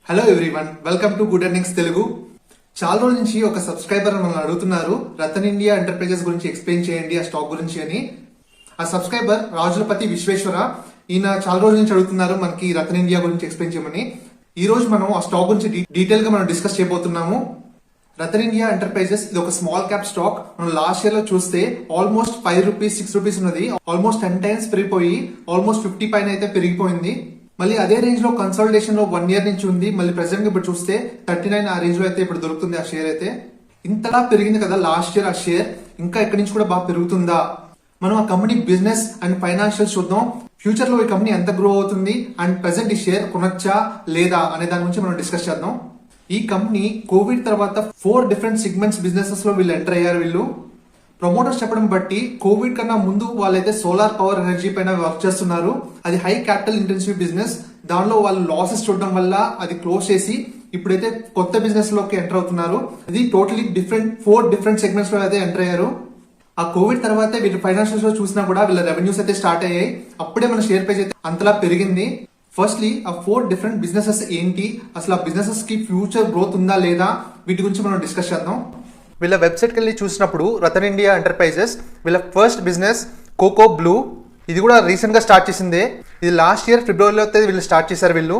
Hello everyone, welcome to good earnings Telugu. చాలా రోజుల నుంచి ఒక సబ్స్క్రైబర్ మనల్ని అడుగుతున్నారు రతన్ ఇండియా ఎంటర్ప్రైజెస్ గురించి ఎక్స్ప్లెయిన్ చేయండి, ఆ స్టాక్ గురించి అని. ఆ సబ్స్క్రైబర్ రాజులపతి విశ్వేశ్వర. ఈయన చాలా రోజుల నుంచి అడుగుతున్నారు మనకి రతన్ ఇండియా గురించి ఎక్స్ప్లెయిన్ చేయమని. ఈ రోజు మనం ఆ స్టాక్ గురించి డీటెయిల్ గా మనం డిస్కస్ చేయబోతున్నాము. రతన్ ఇండియా ఎంటర్ప్రైజెస్ ఇది ఒక స్మాల్ క్యాప్ స్టాక్. మనం లాస్ట్ ఇయర్ లో చూస్తే ఆల్మోస్ట్ 5 రూపీస్ 6 రూపీస్ ఉన్నది. ఆల్మోస్ట్ 10 టైమ్స్ పెరిగిపోయి ఆల్మోస్ట్ 50 పైన అయితే పెరిగిపోయింది. మళ్ళీ అదే రేంజ్ లో కన్సల్టేషన్ లో 1 ఇయర్ నుంచి ఉంది. మళ్ళీ ప్రెసెంట్ ఇప్పుడు చూస్తే 39 ఆ రేంజ్ లో అయితే ఇప్పుడు దొరుకుతుంది ఆ షేర్ అయితే. ఇంతలా పెరిగింది కదా లాస్ట్ ఇయర్ ఆ షేర్, ఇంకా ఇక్కడి నుంచి కూడా బాగా పెరుగుతుందా? మనం ఆ కంపెనీ బిజినెస్ అండ్ ఫైనాన్షియల్ చూద్దాం. ఫ్యూచర్ లో ఈ కంపెనీ ఎంత గ్రో అవుతుంది అండ్ ప్రెసెంట్ ఈ షేర్ కొనొచ్చా లేదా అనే దాని గురించి మనం డిస్కస్ చేద్దాం. ఈ కంపెనీ కోవిడ్ తర్వాత 4 డిఫరెంట్ సెగ్మెంట్స్ బిజినెసెస్ లో వీళ్ళు ఎంటర్ అయ్యారు. వీళ్ళు ప్రమోటర్స్ చెప్పడం బట్టి కోవిడ్ కన్నా ముందు వాళ్ళైతే సోలార్ పవర్ ఎనర్జీ పైన వర్క్ చేస్తున్నారు. అది హై క్యాపిటల్ ఇంటెన్సివ్ బిజినెస్. దానిలో వాళ్ళు లాసెస్ చూడడం వల్ల అది క్లోజ్ చేసి ఇప్పుడైతే కొత్త బిజినెస్ లోకి ఎంటర్ అవుతున్నారు. ఇది టోటలీ డిఫరెంట్ 4 డిఫరెంట్ సెగ్మెంట్స్ లో అయితే ఎంటర్ అయ్యారు. ఆ కోవిడ్ తర్వాత వీళ్ళు ఫైనాన్షియల్స్ లో చూసినా కూడా వీళ్ళ రెవెన్యూస్ అయితే స్టార్ట్ అయ్యాయి. అప్పుడే మన షేర్ ప్రైస్ అయితే అంతలా పెరిగింది. ఫస్ట్లీ ఆ 4 డిఫరెంట్ బిజినెసెస్ ఏంటి, అసలు ఆ బిజినెసెస్ కి ఫ్యూచర్ గ్రోత్ ఉందా లేదా, వీటి గురించి మనం డిస్కస్ చేద్దాం. వీళ్ళ వెబ్సైట్కి వెళ్ళి చూసినప్పుడు రతన్ ఇండియా ఎంటర్ప్రైజెస్ వీళ్ళ ఫస్ట్ బిజినెస్ కోకో బ్లూ. ఇది కూడా రీసెంట్గా స్టార్ట్ చేసిందే. ఇది లాస్ట్ ఇయర్ ఫిబ్రవరిలో అయితే వీళ్ళు స్టార్ట్ చేశారు. వీళ్ళు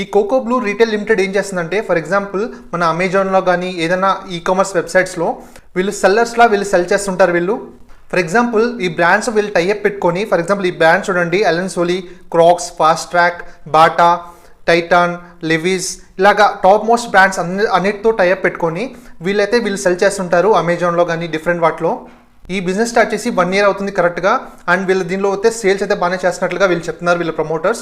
ఈ కోకో బ్లూ రీటైల్ లిమిటెడ్ ఏం చేస్తుందంటే, ఫర్ ఎగ్జాంపుల్ మన అమెజాన్లో కానీ ఏదైనా ఈ కామర్స్ వెబ్సైట్స్లో వీళ్ళు సెల్లర్స్లా వీళ్ళు సెల్ చేస్తుంటారు. వీళ్ళు ఫర్ ఎగ్జాంపుల్ ఈ బ్రాండ్స్ వీళ్ళు టైఅప్ పెట్టుకొని, ఫర్ ఎగ్జాంపుల్ ఈ బ్రాండ్ చూడండి, Allen Solly, Crocs, Fastrack, Bata, Titan, Levi's, ఇలాగా టాప్ మోస్ట్ బ్రాండ్స్ అన్నిటితో టైఅప్ పెట్టుకొని వీళ్ళు సెల్ చేస్తుంటారు అమెజాన్లో కానీ డిఫరెంట్ వాటిలో. ఈ బిజినెస్ స్టార్ట్ చేసి 1 ఇయర్ అవుతుంది కరెక్ట్గా. అండ్ వీళ్ళు దీనిలో అయితే సేల్స్ అయితే బాగానే చేస్తున్నట్లుగా వీళ్ళు చెప్తున్నారు వీళ్ళ ప్రమోటర్స్.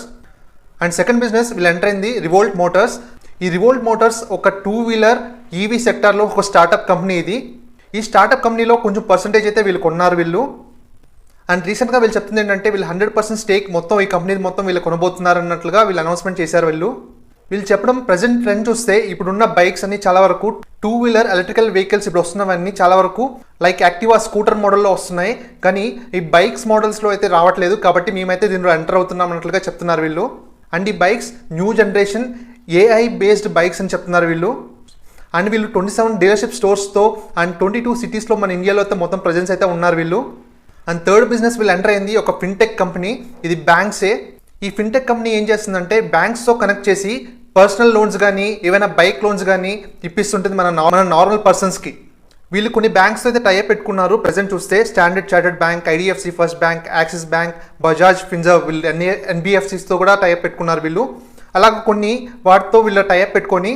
అండ్ సెకండ్ బిజినెస్ వీళ్ళు ఎంటర్ అయింది రివోల్ట్ మోటార్స్. ఈ రివోల్ట్ మోటార్స్ ఒక 2 వీలర్ ఈవీ సెక్టార్లో ఒక స్టార్టప్ కంపెనీ. ఇది ఈ స్టార్టప్ కంపెనీలో కొంచెం పర్సంటేజ్ అయితే వీళ్ళు కొన్నారు వీళ్ళు. అండ్ రీసెంట్గా వీళ్ళు చెప్తుంది ఏంటంటే వీళ్ళు 100% స్టేక్ మొత్తం ఈ కంపెనీ మొత్తం వీళ్ళు కొనబోతున్నారు అన్నట్లుగా వీళ్ళు అనౌన్స్మెంట్ చేశారు. వీళ్ళు చెప్పడం ప్రజెంట్ ట్రెండ్ చూస్తే ఇప్పుడున్న బైక్స్ అన్ని చాలా వరకు 2 వీలర్ ఎలక్ట్రికల్ వెహికల్స్ ఇప్పుడు వస్తున్నవన్నీ చాలా వరకు లైక్ యాక్టివా స్కూటర్ మోడల్లో వస్తున్నాయి, కానీ ఈ బైక్స్ మోడల్స్లో అయితే రావట్లేదు. కాబట్టి మేమైతే దీనిలో ఎంటర్ అవుతున్నాం అన్నట్లుగా చెప్తున్నారు వీళ్ళు. అండ్ ఈ bikes new generation AI based bikes అని చెప్తున్నారు వీళ్ళు. అండ్ వీళ్ళు 27 డీలర్షిప్ స్టోర్స్తో అండ్ 22 సిటీస్లో మన ఇండియాలో అయితే మొత్తం ప్రజెన్స్ అయితే ఉన్నారు వీళ్ళు. అండ్ థర్డ్ బిజినెస్ వీళ్ళు ఎంటర్ అయింది ఒక ఫిన్టెక్ కంపెనీ. ఇది బ్యాంక్సే. ఈ ఫిన్టెక్ కంపెనీ ఏం చేస్తుందంటే బ్యాంక్స్తో కనెక్ట్ చేసి పర్సనల్ లోన్స్ కానీ ఏవైనా బైక్ లోన్స్ కానీ ఇప్పిస్తుంటుంది మన నార్మల్ పర్సన్స్కి. వీళ్ళు కొన్ని బ్యాంక్స్ అయితే టైఅప్ పెట్టుకున్నారు. ప్రెసెంట్ చూస్తే standard chartered bank, IDFC first bank, axis bank, Bajaj Finserv, వీళ్ళు ఎన్బిఎఫ్సిస్తో కూడా టైఅప్ పెట్టుకున్నారు వీళ్ళు. అలాగే కొన్ని వాటితో వీళ్ళు టైఅప్ పెట్టుకొని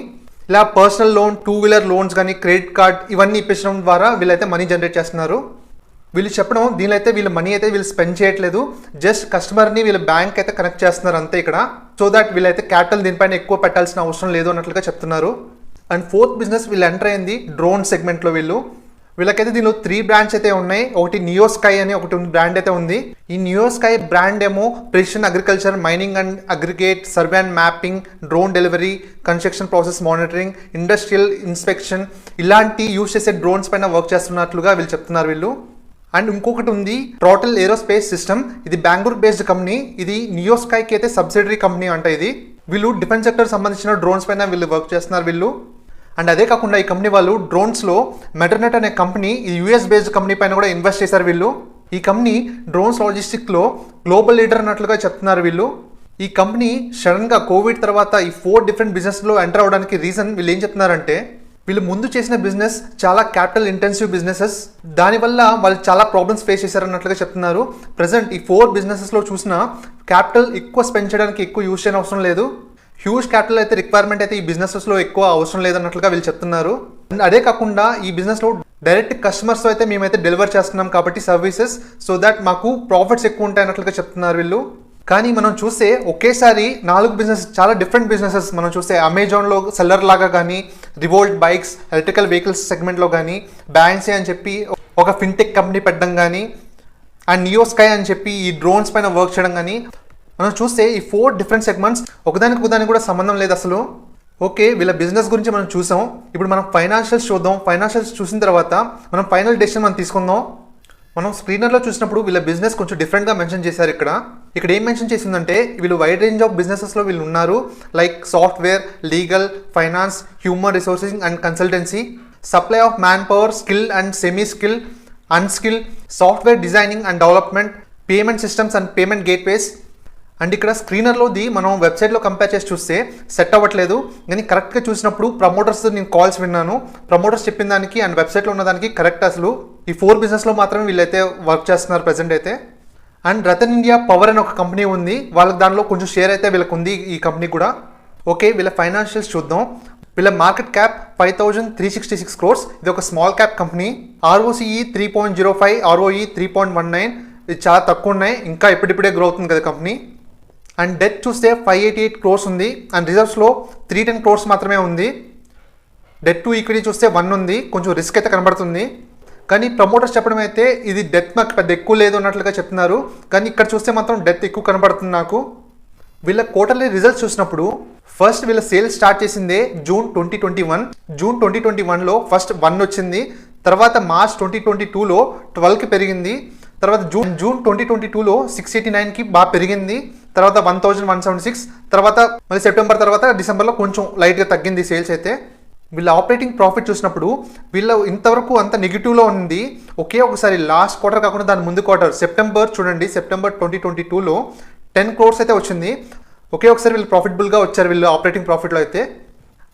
ఇలా పర్సనల్ లోన్, 2 వీలర్ లోన్స్ కానీ క్రెడిట్ కార్డ్ ఇవన్నీ ఇప్పించడం ద్వారా వీళ్ళైతే మనీ జనరేట్ చేస్తున్నారు. వీళ్ళు చెప్పడం దీనిలో అయితే వీళ్ళు మనీ అయితే వీళ్ళు స్పెండ్ చేయట్లేదు, జస్ట్ కస్టమర్ని వీళ్ళు బ్యాంక్ అయితే కనెక్ట్ చేస్తున్నారు అంతే ఇక్కడ. సో దాట్ వీళ్ళైతే క్యాపిటల్ దీనిపైన ఎక్కువ పెట్టాల్సిన అవసరం లేదు అన్నట్లుగా చెప్తున్నారు. అండ్ ఫోర్త్ బిజినెస్ వీళ్ళు ఎంటర్ అయింది డ్రోన్ సెగ్మెంట్లో. వీళ్ళకైతే దీనిలో 3 బ్రాండ్స్ అయితే ఉన్నాయి. ఒకటి నియో స్కై అని ఒకటి బ్రాండ్ అయితే ఉంది. ఈ నియో స్కై బ్రాండ్ ఏమో precision agriculture, mining and aggregate, survey and mapping, drone delivery, construction process monitoring, industrial inspection ఇలాంటి యూజ్ చేసే డ్రోన్స్ పైన వర్క్ చేస్తున్నట్లుగా వీళ్ళు చెప్తున్నారు వీళ్ళు. అండ్ ఇంకొకటి ఉంది టోటల్ ఏరోస్పేస్ సిస్టమ్. ఇది బెంగళూరు బేస్డ్ కంపెనీ. ఇది నియో స్కైకి అయితే సబ్సిడరీ కంపెనీ అంట ఇది. వీళ్ళు డిఫెన్స్ సెక్టర్ సంబంధించిన డ్రోన్స్ పైన వీళ్ళు వర్క్ చేస్తున్నారు వీళ్ళు. అండ్ అదే కాకుండా ఈ కంపెనీ వాళ్ళు డ్రోన్స్లో మెటర్నెట్ అనే కంపెనీ, ఈ యూఎస్ బేస్డ్ కంపెనీ పైన కూడా ఇన్వెస్ట్ చేశారు వీళ్ళు. ఈ కంపెనీ డ్రోన్స్ లాజిస్టిక్లో గ్లోబల్ లీడర్ అన్నట్లుగా చెప్తున్నారు వీళ్ళు. ఈ కంపెనీ సడన్గా కోవిడ్ తర్వాత ఈ 4 డిఫరెంట్ బిజినెస్లో ఎంటర్ అవడానికి రీజన్ వీళ్ళు ఏం చెప్తున్నారంటే, వీళ్ళు ముందు చేసిన బిజినెస్ చాలా క్యాపిటల్ ఇంటెన్సివ్ బిజినెసెస్, దానివల్ల వాళ్ళు చాలా ప్రాబ్లమ్స్ ఫేస్ చేశారన్నట్లుగా చెప్తున్నారు. ప్రజెంట్ ఈ 4 బిజినెసెస్లో చూసిన క్యాపిటల్ ఎక్కువ స్పెండ్ చేయడానికి ఎక్కువ యూజ్ చేయని అవసరం లేదు. హ్యూజ్ క్యాపిటల్ అయితే రిక్వైర్మెంట్ అయితే ఈ బిజినెసెస్లో ఎక్కువ అవసరం లేదన్నట్లుగా వీళ్ళు చెప్తున్నారు. అండ్ అదే కాకుండా ఈ బిజినెస్లో డైరెక్ట్ కస్టమర్స్తో అయితే మేమైతే డెలివర్ చేస్తున్నాం కాబట్టి సర్వీసెస్, సో దాట్ మాకు ప్రాఫిట్స్ ఎక్కువ ఉంటాయి అన్నట్లుగా చెప్తున్నారు వీళ్ళు. కానీ మనం చూస్తే ఒకేసారి 4 బిజినెస్ చాలా డిఫరెంట్ బిజినెసెస్ మనం చూస్తే అమెజాన్లో సెల్లర్ లాగా కానీ, రివోల్ట్ బైక్స్ ఎలక్ట్రికల్ వెహికల్స్ సెగ్మెంట్లో కానీ, బ్యాంక్సే అని చెప్పి ఒక ఫిన్టెక్ కంపెనీ పెట్టడం కానీ, అండ్ నియో స్కై అని చెప్పి ఈ డ్రోన్స్ పైన వర్క్ చేయడం కానీ మనం చూస్తే ఈ 4 డిఫరెంట్ సెగ్మెంట్స్ ఒకదానికి కూడా సంబంధం లేదు అసలు. ఓకే, వీళ్ళ బిజినెస్ గురించి మనం చూసాం. ఇప్పుడు మనం ఫైనాన్షియల్స్ చూద్దాం. ఫైనాన్షియల్స్ చూసిన తర్వాత మనం ఫైనల్ డెసిషన్ మనం తీసుకుందాం. మనం స్క్రీనర్లో చూసినప్పుడు వీళ్ళ బిజినెస్ కొంచెం డిఫరెంట్గా మెన్షన్ చేశారు. ఇక్కడ ఏం మెన్షన్ చేసిందంటే వీళ్ళు వైడ్ రేంజ్ ఆఫ్ బిజినెసెస్లో వీళ్ళు ఉన్నారు. Like software, legal, finance, human resources and consultancy, supply of man power, skill and semi skill, unskilled, software designing and development, payment systems and payment gateways. And ఇక్కడ స్క్రీనర్లోది మనం వెబ్సైట్లో compare చేసి చూస్తే set అవ్వట్లేదు. కానీ కరెక్ట్గా చూసినప్పుడు ప్రమోటర్స్ నేను కాల్స్ విన్నాను. ప్రమోటర్స్ చెప్పిన దానికి అండ్ వెబ్సైట్లో ఉన్న దానికి కరెక్ట్. అసలు ఈ 4 బిజినెస్లో మాత్రమే వీళ్ళైతే వర్క్ చేస్తున్నారు ప్రజెంట్ అయితే. అండ్ రతన్ ఇండియా పవర్ అనే ఒక కంపెనీ ఉంది, వాళ్ళకి దానిలో కొంచెం షేర్ అయితే వీళ్ళకి ఉంది ఈ కంపెనీ కూడా. ఓకే, వీళ్ళ ఫైనాన్షియల్స్ చూద్దాం. వీళ్ళ మార్కెట్ క్యాప్ 5,366 crores. ఇది ఒక small cap company. ROCE 3.05, ROE 3.19. ఇది చాలా తక్కువ ఉన్నాయి, ఇంకా ఇప్పుడిప్పుడే గ్రో అవుతుంది కదా కంపెనీ. అండ్ డెట్ చూస్తే 588 crores ఉంది. అండ్ రిజర్వ్స్లో 310 crores మాత్రమే ఉంది. డెట్ టు ఈక్విటీ చూస్తే 1 ఉంది, కొంచెం రిస్క్ అయితే కనబడుతుంది. కానీ ప్రమోటర్స్ చెప్పడం అయితే ఇది డెత్ మాకు పెద్ద ఎక్కువ లేదు అన్నట్లుగా చెప్తున్నారు. కానీ ఇక్కడ చూస్తే మాత్రం డెత్ ఎక్కువ కనబడుతుంది నాకు. వీళ్ళ క్వార్టర్లీ రిజల్ట్స్ చూసినప్పుడు ఫస్ట్ వీళ్ళ సేల్స్ స్టార్ట్ చేసిందే June 2021. June 2021లో ఫస్ట్ 1 వచ్చింది. తర్వాత March 2022లో 12కి పెరిగింది. తర్వాత జూన్ 2022లో 689కి బాగా పెరిగింది. తర్వాత 1,176. తర్వాత మళ్ళీ సెప్టెంబర్ తర్వాత డిసెంబర్లో కొంచెం లైట్గా తగ్గింది సేల్స్ అయితే. వీళ్ళ ఆపరేటింగ్ ప్రాఫిట్ చూసినప్పుడు వీళ్ళ ఇంతవరకు అంత నెగిటివ్లో ఉంది. ఒకే ఒకసారి లాస్ట్ క్వార్టర్ కాకుండా దాని ముందు క్వార్టర్ సెప్టెంబర్ చూడండి, సెప్టెంబర్ 2022లో 10 crores అయితే వచ్చింది. ఒకే ఒకసారి వీళ్ళు ప్రాఫిటబుల్గా వచ్చారు వీళ్ళు ఆపరేటింగ్ ప్రాఫిట్లో అయితే.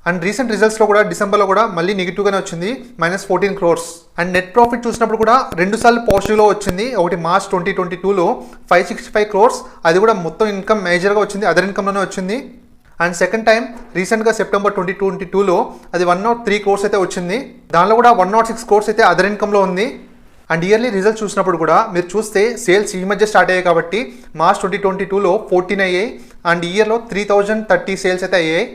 అండ్ రీసెంట్ రిజల్ట్స్లో కూడా డిసెంబర్లో కూడా మళ్ళీ నెగిటివ్గానే వచ్చింది, -14 crores. అండ్ నెట్ ప్రాఫిట్ చూసినప్పుడు కూడా 2 సార్లు పాజిటివ్లో వచ్చింది. ఒకటి మార్చ్ 2022లో 565 crores, అది కూడా మొత్తం ఇన్కమ్ మేజర్గా వచ్చింది, అదర్ ఇన్కమ్లోనే వచ్చింది. అండ్ సెకండ్ టైం రీసెంట్గా సెప్టెంబర్ 2022లో అది 103 crores అయితే వచ్చింది. దానిలో కూడా 106 crores అయితే అదర్ ఇన్కమ్లో ఉంది. అండ్ ఇయర్లీ రిజల్ట్స్ చూసినప్పుడు కూడా మీరు చూస్తే సేల్స్ ఈ మధ్య స్టార్ట్ అయ్యాయి కాబట్టి మార్చ్ 2022లో 14 అయ్యాయి. అండ్ ఇయర్లో 3,030 సేల్స్ అయితే అయ్యాయి.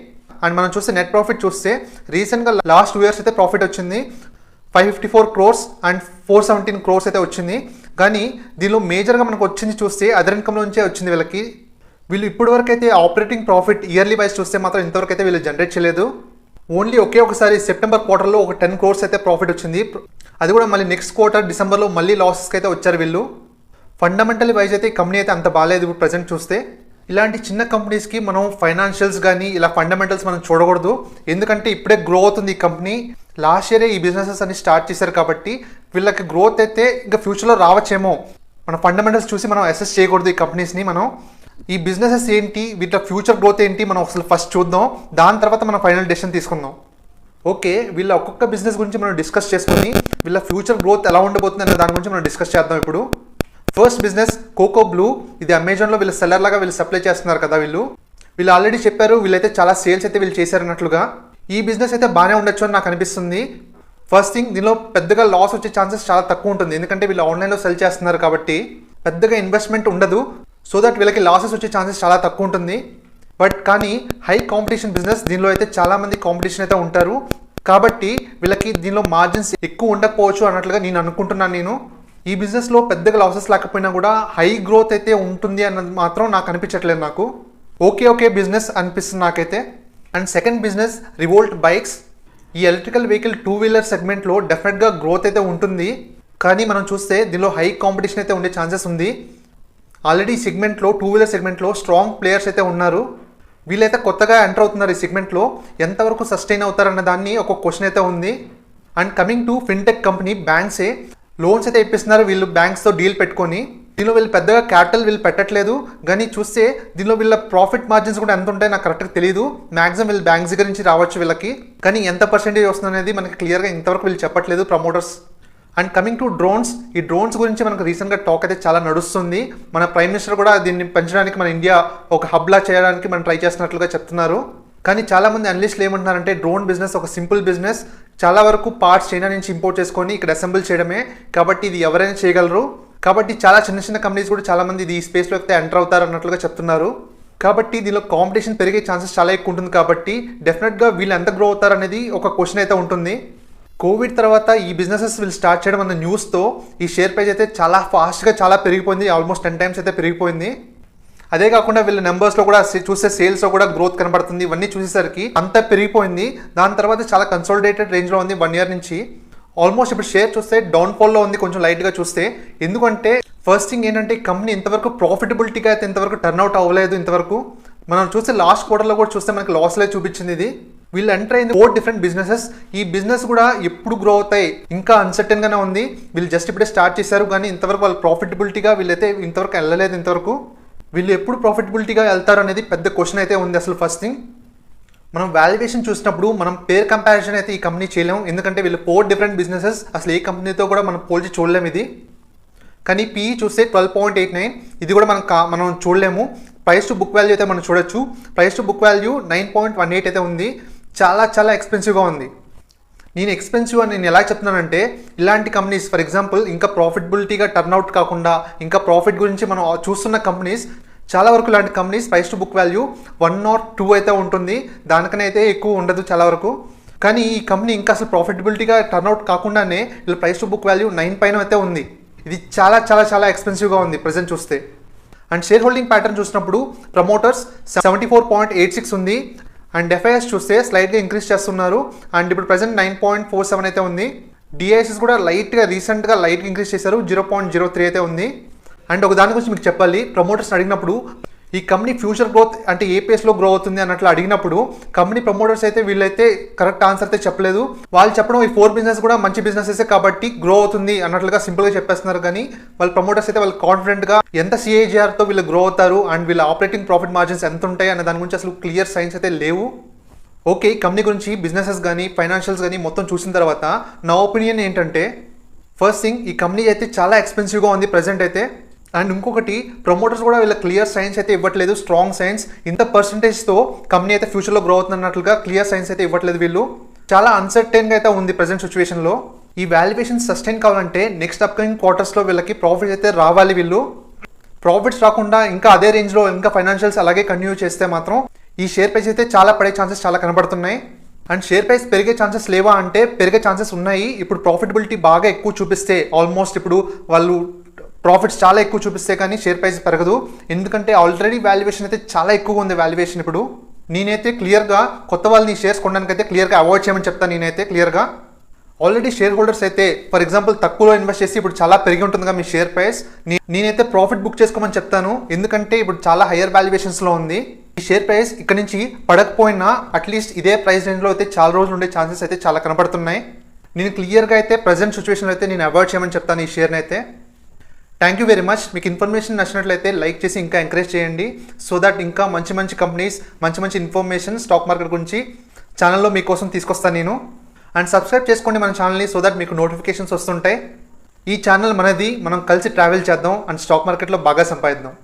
అండ్ మనం చూస్తే నెట్ ప్రాఫిట్ చూస్తే రీసెంట్గా లాస్ట్ 2 years అయితే ప్రాఫిట్ వచ్చింది 554 crores అండ్ 417 crores అయితే వచ్చింది. కానీ దీనిలో మేజర్గా మనకు వచ్చింది చూస్తే అదర్ ఇన్కమ్లో నుంచే వచ్చింది వీళ్ళకి. వీళ్ళు ఇప్పటివరకు అయితే ఆపరేటింగ్ ప్రాఫిట్ ఇయర్లీ వైజ్ చూస్తే మాత్రం ఇంతవరకు అయితే వీళ్ళు జనరేట్ చేయలేదు. ఓన్లీ ఒకే ఒకసారి సెప్టెంబర్ క్వార్టర్లో ఒక 10 crores అయితే ప్రాఫిట్ వచ్చింది. అది కూడా మళ్ళీ నెక్స్ట్ క్వార్టర్ డిసెంబర్లో మళ్ళీ లాసెస్కి అయితే వచ్చారు వీళ్ళు. ఫండమెంటల్ వైజ్ అయితే ఈ కంపెనీ అయితే అంత బాగాలేదు ఇప్పుడు ప్రజెంట్ చూస్తే. ఇలాంటి చిన్న కంపెనీస్కి మనం ఫైనాన్షియల్స్ కానీ ఇలా ఫండమెంటల్స్ మనం చూడకూడదు. ఎందుకంటే ఇప్పుడే గ్రో అవుతుంది ఈ కంపెనీ. లాస్ట్ ఇయరే ఈ బిజినెసెస్ అన్ని స్టార్ట్ చేశారు కాబట్టి వీళ్ళకి గ్రోత్ అయితే ఇంకా ఫ్యూచర్లో రావచ్చేమో. మన ఫండమెంటల్స్ చూసి మనం అసెస్ చేయకూడదు ఈ కంపెనీస్ని. మనం ఈ బిజినెసెస్ ఏంటి, వీటి ఫ్యూచర్ గ్రోత్ ఏంటి మనం అసలు ఫస్ట్ చూద్దాం, దాని తర్వాత మనం ఫైనల్ డెసిషన్ తీసుకుందాం. ఓకే, వీళ్ళ ఒక్కొక్క బిజినెస్ గురించి మనం డిస్కస్ చేసుకుని వీళ్ళ ఫ్యూచర్ గ్రోత్ ఎలా ఉండబోతుంది అనే దాని గురించి మనం డిస్కస్ చేద్దాం ఇప్పుడు. First business Coco Blue. ఇది అమెజాన్లో వీళ్ళు సెల్లర్ లాగా వీళ్ళు సప్లై చేస్తున్నారు కదా వీళ్ళు ఆల్రెడీ చెప్పారు వీళ్ళైతే చాలా సేల్స్ అయితే వీళ్ళు చేశారన్నట్లుగా. ఈ బిజినెస్ అయితే బాగానే ఉండొచ్చు అని నాకు అనిపిస్తుంది. ఫస్ట్ థింగ్, దీనిలో పెద్దగా లాస్ వచ్చే ఛాన్సెస్ చాలా తక్కువ ఉంటుంది, ఎందుకంటే వీళ్ళు ఆన్లైన్లో సెల్ చేస్తున్నారు కాబట్టి పెద్దగా ఇన్వెస్ట్మెంట్ ఉండదు. సో దట్ వీళ్ళకి లాసెస్ వచ్చే ఛాన్సెస్ చాలా తక్కువ ఉంటుంది. బట్ కానీ హై కాంపిటీషన్ బిజినెస్, దీనిలో అయితే చాలామంది కాంపిటీషన్ అయితే ఉంటారు కాబట్టి వీళ్ళకి దీనిలో మార్జిన్స్ ఎక్కువ ఉండకపోవచ్చు అన్నట్లుగా నేను అనుకుంటున్నాను. ఈ బిజినెస్లో పెద్దగా లాసెస్ లేకపోయినా కూడా హై గ్రోత్ అయితే ఉంటుంది అన్నది మాత్రం నాకు అనిపించట్లేదు. నాకు ఓకే బిజినెస్ అనిపిస్తుంది నాకైతే. And second business revolt bikes. ఈ ఎలక్ట్రికల్ వెహికల్ 2-wheeler సెగ్మెంట్లో డెఫినెట్గా గ్రోత్ అయితే ఉంటుంది. కానీ మనం చూస్తే దీనిలో హై కాంపిటీషన్ అయితే ఉండే ఛాన్సెస్ ఉంది. ఆల్రెడీ ఈ సెగ్మెంట్లో 2-wheeler సెగ్మెంట్లో స్ట్రాంగ్ ప్లేయర్స్ అయితే ఉన్నారు. వీళ్ళైతే కొత్తగా ఎంటర్ అవుతున్నారు ఈ సెగ్మెంట్లో. ఎంతవరకు సస్టైన్ అవుతారన్న దాన్ని ఒక క్వశ్చన్ అయితే ఉంది. And coming to fintech company, బ్యాంక్సే లోన్స్ అయితే ఇప్పిస్తున్నారు వీళ్ళు బ్యాంక్స్తో డీల్ పెట్టుకొని. దీనిలో వీళ్ళు పెద్దగా క్యాపిటల్ వీళ్ళు పెట్టట్లేదు. కానీ చూస్తే దీనిలో వీళ్ళ ప్రాఫిట్ మార్జిన్స్ కూడా ఎంత ఉంటాయో నాకు కరెక్ట్గా తెలియదు. మ్యాక్సిమం వీళ్ళు బ్యాంక్స్ దగ్గర నుంచి రావచ్చు వీళ్ళకి, కానీ ఎంత పర్సెంటేజ్ వస్తుంది అనేది మనకి క్లియర్గా ఇంతవరకు వీళ్ళు చెప్పట్లేదు promoters. And coming to drones. ఈ డ్రోన్స్ గురించి మనకు రీసెంట్గా టాక్ అయితే చాలా నడుస్తుంది. మన ప్రైమ్ మినిస్టర్ కూడా దీన్ని పెంచడానికి మన ఇండియా ఒక హబ్లా చేయడానికి మనం ట్రై చేస్తున్నట్లుగా చెప్తున్నారు. కానీ చాలామంది అనలిస్టులు ఏమంటున్నారంటే డ్రోన్ బిజినెస్ ఒక సింపుల్ బిజినెస్, చాలా వరకు పార్ట్స్ చైనా నుంచి ఇంపోర్ట్ చేసుకొని ఇక్కడ అసెంబుల్ చేయడమే, కాబట్టి ఇది ఎవరైనా చేయగలరు. కాబట్టి చాలా చిన్న కంపెనీస్ కూడా చాలామంది ఇది ఈ స్పేస్లో అయితే ఎంటర్ అవుతారు అన్నట్లుగా చెప్తున్నారు. కాబట్టి దీనిలో కాంపిటీషన్ పెరిగే ఛాన్సెస్ చాలా ఎక్కువ ఉంటుంది. కాబట్టి డెఫినెట్గా వీళ్ళు ఎంత గ్రో అవుతారు అనేది ఒక క్వశ్చన్ అయితే ఉంటుంది. కోవిడ్ తర్వాత ఈ బిజినెసెస్ వీళ్ళు స్టార్ట్ చేయడం అన్న న్యూస్తో ఈ షేర్ ప్రైస్ అయితే చాలా ఫాస్ట్గా చాలా పెరిగిపోయింది. ఆల్మోస్ట్ 10 times అయితే పెరిగిపోయింది. అదే కాకుండా వీళ్ళ నెంబర్స్లో కూడా చూస్తే సేల్స్లో కూడా గ్రోత్ కనబడుతుంది. ఇవన్నీ చూసేసరికి అంతా పెరిగిపోయింది. దాని తర్వాత చాలా కన్సాలిడేటెడ్ రేంజ్లో ఉంది 1 year నుంచి. ఆల్మోస్ట్ ఇప్పుడు షేర్ చూస్తే డౌన్ఫాల్లో ఉంది కొంచెం లైట్గా చూస్తే. ఎందుకంటే ఫస్ట్ థింగ్ ఏంటంటే ఈ కంపెనీ ఇంతవరకు ప్రాఫిటబిలిటీగా అయితే ఇంతవరకు టర్న్అవుట్ అవ్వలేదు. ఇంతవరకు మనం చూస్తే లాస్ట్ క్వార్టర్లో కూడా చూస్తే మనకి లాస్లే చూపించింది ఇది. వీళ్ళు ఎంటర్ అయింది 4 డిఫరెంట్ బిజినెసెస్. ఈ బిజినెస్ కూడా ఎప్పుడు గ్రో అవుతాయి ఇంకా అన్సర్టెన్గానే ఉంది. వీళ్ళు జస్ట్ ఇప్పుడే స్టార్ట్ చేశారు కానీ ఇంతవరకు వాళ్ళు ప్రాఫిటబిలిటీగా వీళ్ళైతే ఇంతవరకు వెళ్ళలేదు. ఇంతవరకు వీళ్ళు ఎప్పుడు ప్రాఫిటబిలిటీగా వెళ్తారు అనేది పెద్ద క్వశ్చన్ అయితే ఉంది. అసలు ఫస్ట్ థింగ్ మనం వాల్యుయేషన్ చూసినప్పుడు మనం పేర్ కంపారిజన్ అయితే ఈ కంపెనీ చేయలేము. ఎందుకంటే వీళ్ళు 4 డిఫరెంట్ బిజినెసెస్, అసలు ఏ కంపెనీతో కూడా మనం పోల్చి చూడలేము ఇది. కానీ పీఈ చూస్తే 12.89, ఇది కూడా మనం చూడలేము. ప్రైస్ టు బుక్ వాల్యూ అయితే మనం చూడొచ్చు. ప్రైస్ టు బుక్ వాల్యూ 9.18 అయితే ఉంది. చాలా చాలా ఎక్స్పెన్సివ్గా ఉంది. నేను ఎక్స్పెన్సివ్ అని నేను ఎలా చెప్తున్నానంటే ఇలాంటి కంపెనీస్ ఫర్ ఎగ్జాంపుల్ ఇంకా ప్రాఫిటబిలిటీగా టర్న్అవుట్ కాకుండా ఇంకా ప్రాఫిట్ గురించి మనం చూస్తున్న కంపెనీస్ చాలా వరకు ఇలాంటి companies price to book value 1 or 2 అయితే ఉంటుంది. దానికనే అయితే ఎక్కువ ఉండదు చాలా వరకు. కానీ ఈ కంపెనీ ఇంకా అసలు ప్రాఫిటబిలిటీగా టర్న్అవుట్ కాకుండానే వీళ్ళ ప్రైస్ టు బుక్ వాల్యూ 9 పైన అయితే ఉంది. ఇది చాలా చాలా చాలా ఎక్స్పెన్సివ్గా ఉంది ప్రజెంట్ చూస్తే. అండ్ షేర్ హోల్డింగ్ ప్యాటర్న్ చూసినప్పుడు ప్రమోటర్స్ 74.86 ఉంది. అండ్ ఎఫ్ఐఎస్ చూస్తే స్లైట్గా ఇంక్రీజ్ చేస్తున్నారు. అండ్ ఇప్పుడు ప్రజెంట్ 9.47 అయితే ఉంది. డిఐఎస్ఎస్ కూడా రీసెంట్గా లైట్గా ఇంక్రీజ్ చేశారు, 0.03 అయితే ఉంది. అండ్ ఒక దాని గురించి మీకు చెప్పాలి, ప్రమోటర్స్ అడిగినప్పుడు ఈ కంపెనీ ఫ్యూచర్ గ్రోత్ అంటే ఏ పేస్లో గ్రో అవుతుంది అన్నట్లు అడిగినప్పుడు కంపెనీ ప్రమోటర్స్ అయితే వీళ్ళైతే కరెక్ట్ ఆన్సర్ అయితే చెప్పలేదు. వాళ్ళు చెప్పడం ఈ 4 బిజినెస్ కూడా మంచి బిజినెసెస్ కాబట్టి గ్రో అవుతుంది అన్నట్లుగా సింపుల్గా చెప్పేస్తున్నారు. కానీ వాళ్ళ ప్రమోటర్స్ అయితే వాళ్ళు కాన్ఫిడెంట్గా ఎంత CAGRతో వీళ్ళు గ్రో అవుతారు అండ్ వీళ్ళ ఆపరేటింగ్ ప్రాఫిట్ మార్జిన్స్ ఎంత ఉంటాయి అనే దాని గురించి అసలు క్లియర్ సైన్స్ అయితే లేవు. ఓకే, కంపెనీ గురించి బిజినెసెస్ కానీ ఫైనాన్షియల్స్ కానీ మొత్తం చూసిన తర్వాత నా ఒపీనియన్ ఏంటంటే ఫస్ట్ థింగ్ ఈ కంపెనీ అయితే చాలా ఎక్స్పెన్సివ్గా ఉంది ప్రజెంట్ అయితే. అండ్ ఇంకొకటి ప్రమోటర్స్ కూడా వీళ్ళ క్లియర్ సైన్స్ అయితే ఇవ్వట్లేదు, స్ట్రాంగ్ సైన్స్ ఇంత పర్సంటేజ్తో కంపెనీ అయితే ఫ్యూచర్లో గ్రో అవుతున్నట్లుగా క్లియర్ సైన్స్ అయితే ఇవ్వట్లేదు. వీళ్ళు చాలా అన్సర్టెన్గా అయితే ఉంది ప్రజెంట్ సిచ్యువేషన్లో. ఈ వాల్యుయేషన్ సస్టైన్ కావాలంటే నెక్స్ట్ అప్కమింగ్ క్వార్టర్స్లో వీళ్ళకి ప్రాఫిట్స్ అయితే రావాలి. వీళ్ళు ప్రాఫిట్స్ రాకుండా ఇంకా అదే రేంజ్లో ఇంకా ఫైనాన్షియల్స్ అలాగే కంటిన్యూ చేస్తే మాత్రం ఈ షేర్ ప్రైస్ అయితే చాలా పడే ఛాన్సెస్ చాలా కనబడుతున్నాయి. అండ్ షేర్ ప్రైస్ పెరిగే ఛాన్సెస్ లేవా అంటే పెరిగే ఛాన్సెస్ ఉన్నాయి. ఇప్పుడు ప్రాఫిటబిలిటీ బాగా ఎక్కువ చూపిస్తే ఆల్మోస్ట్ ఇప్పుడు వాళ్ళు ప్రాఫిట్స్ చాలా ఎక్కువ చూపిస్తే కానీ షేర్ ప్రైస్ పెరగదు. ఎందుకంటే ఆల్రెడీ వాల్యుయేషన్ అయితే చాలా ఎక్కువగా ఉంది వాల్యుయేషన్. ఇప్పుడు నేనైతే క్లియర్గా కొత్త వాళ్ళని షేర్స్ కొనడానికి అయితే క్లియర్గా అవాయిడ్ చేయమని చెప్తాను. నేనైతే క్లియర్గా ఆల్రెడీ షేర్ హోల్డర్స్ అయితే ఫర్ ఎగ్జాంపుల్ తక్కువలో ఇన్వెస్ట్ చేసి ఇప్పుడు చాలా పెరిగి ఉంటుందిగా మీ షేర్ ప్రైస్, నేనైతే ప్రాఫిట్ బుక్ చేసుకోమని చెప్తాను. ఎందుకంటే ఇప్పుడు చాలా హయ్యర్ వాల్యుయేషన్స్లో ఉంది. ఈ షేర్ ప్రైస్ ఇక్కడ నుంచి పడకపోయినా అట్లీస్ట్ ఇదే ప్రైస్ రేంజ్లో అయితే చాలా రోజులు ఉండే ఛాన్సెస్ అయితే చాలా కనబడుతున్నాయి. నేను క్లియర్గా అయితే ప్రజెంట్ సిచ్యువేషన్లో అయితే నేను అవాయిడ్ చేయమని చెప్తాను ఈ షేర్ని అయితే. Thank you very much. మీకు ఇన్ఫర్మేషన్ నచ్చినట్లయితే లైక్ చేసి ఇంకా ఎంకరేజ్ చేయండి. సో దట్ ఇంకా మంచి మంచి కంపెనీస్ మంచి ఇన్ఫర్మేషన్ స్టాక్ మార్కెట్ గురించి ఛానల్లో మీకోసం తీసుకొస్తాను నేను. అండ్ సబ్స్క్రైబ్ చేసుకోండి మన ఛానల్ని, సో దట్ మీకు నోటిఫికేషన్స్ వస్తుంటాయి. ఈ ఛానల్ మనది, మనం కలిసి ట్రావెల్ చేద్దాం అండ్ స్టాక్ మార్కెట్లో బాగా సంపాదిద్దాం.